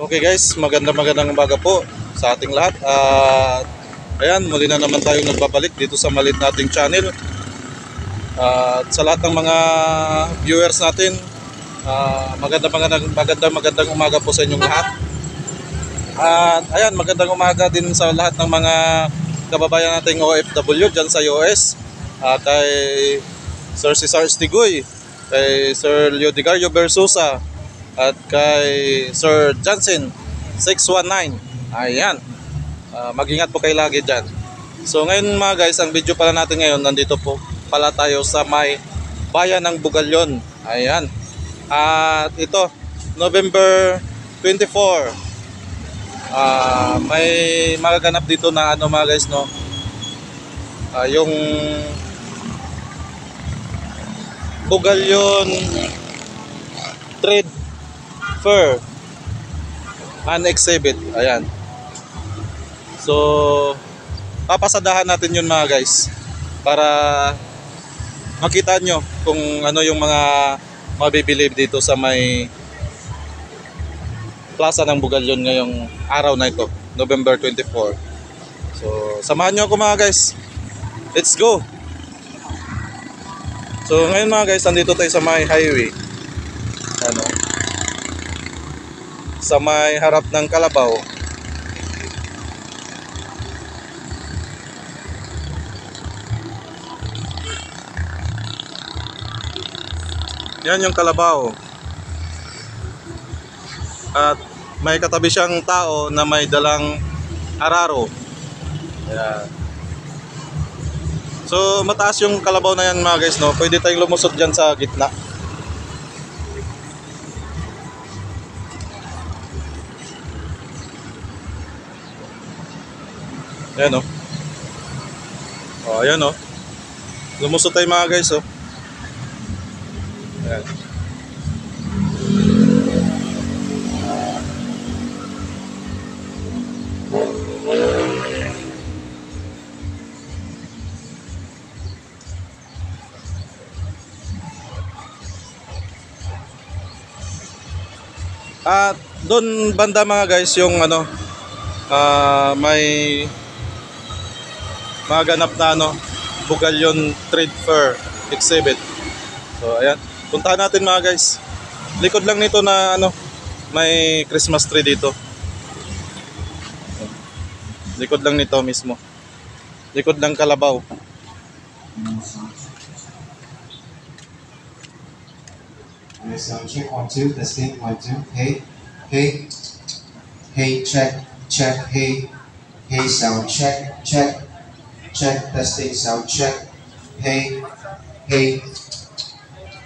Okay guys, magandang umaga po sa ating lahat. Ayan, muli na naman tayong nagbabalik dito sa maliit nating channel. At sa lahat ng mga viewers natin, magandang umaga po sa inyong lahat. At ayan, magandang umaga din sa lahat ng mga kababayan nating OFW dyan sa US. Kay Sir Cesar Estigoy, kay Sir Leodigario Bersusa, at kay Sir Johnson 619. Ayan, mag-ingat po kayo lagi dyan. So ngayon mga guys, ang video pala natin ngayon, nandito po pala tayo sa may bayan ng Bugalyon. Ayan, at ito November 24, may magaganap dito na ano mga guys, no, yung Bugalyon Trade Fair and Exhibit. Ayan. So papasadahan natin yun mga guys, para makita nyo kung ano yung mga mabibili dito sa may plaza ng Bugalyon ngayong araw na ito, November 24. So samahan nyo ako mga guys, let's go. So ngayon mga guys, nandito tayo sa may highway, ano, sa may harap ng Kalabaw. Yan yung Kalabaw. At may katabi siyang tao na may dalang araro. Ayan. So mataas yung Kalabaw na yan mga guys, no? Pwede tayong lumusot dyan sa gitna. Ayan o. Ayan o. Lumusot tayo mga guys o. Ayan. At doon banda mga guys, yung ano, may maganap na ano, Bugalyon Trade Fair Exhibit. So ayan, puntahan natin mga guys. Likod lang nito na ano, may Christmas tree dito. Likod lang nito mismo. Likod ng Kalabaw. Sound check 1 2, testing 1 2. Hey, hey, hey, check, check, hey, hey, sound check, check, check, testing, sound check, hey, hey,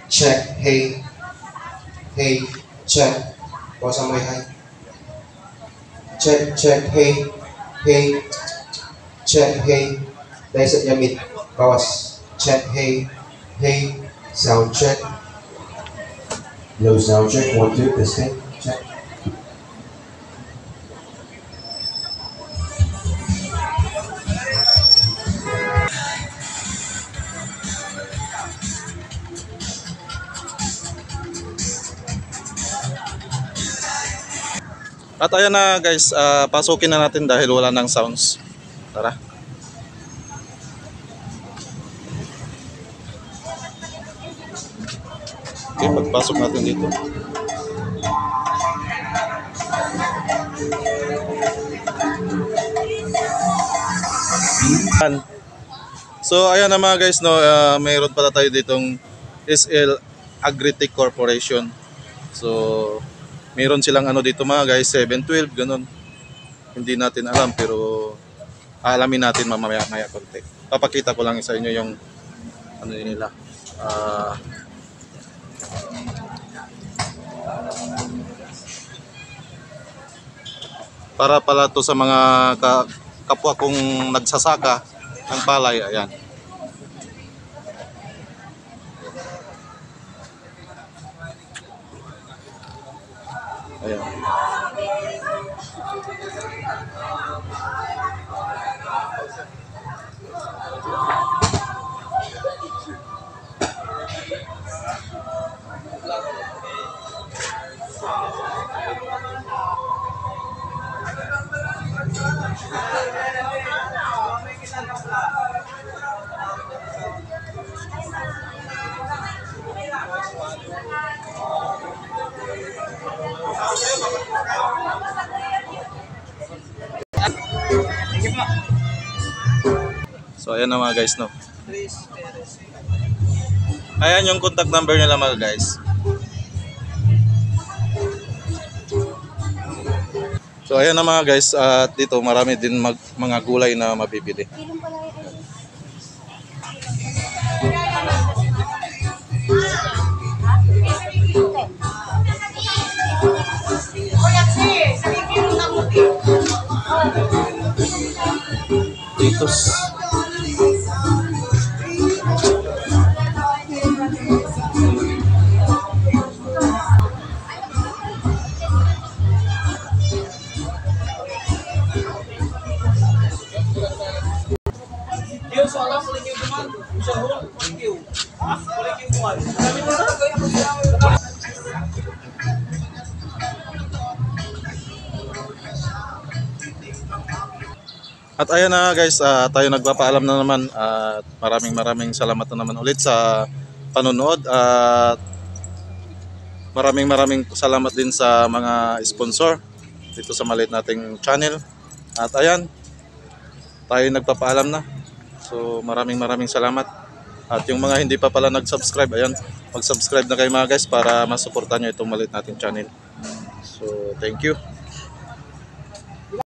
check, hey, hey, check. Pause on my high. Check, check, hey, hey, check, hey. Dahil sa yamit, bawas. Check, hey, hey, sound check. Low sound check, 1 2, testing, check. At ayan na guys, pasukin na natin dahil wala nang sounds. Tara. Okay, pagpasok natin dito. So ayan na mga guys, no, mayroon pala tayo ditong SL Agritech Corporation. So mayroon silang ano dito mga guys, 712 ganun. Hindi natin alam, pero alamin natin mamaya konti. Papakita ko lang sa inyo yung ano nila. Para pala to sa mga kapwa kong nagsasaka ng palay. Ayan. Ayan. So ayan na mga guys, no. Ayan yung contact number nila mga guys. So ayan na mga guys, at dito marami din mga gulay na mabibili. Titos. At ayan na guys, tayo nagpapaalam na naman at maraming salamat na naman ulit sa panonood at maraming salamat din sa mga sponsor dito sa maliit nating channel. At ayan, tayo nagpapaalam na. So maraming salamat. At yung mga hindi pa pala nag-subscribe, ayan, mag-subscribe na kayo mga guys para masuportahan nyo itong maliit nating channel. So thank you.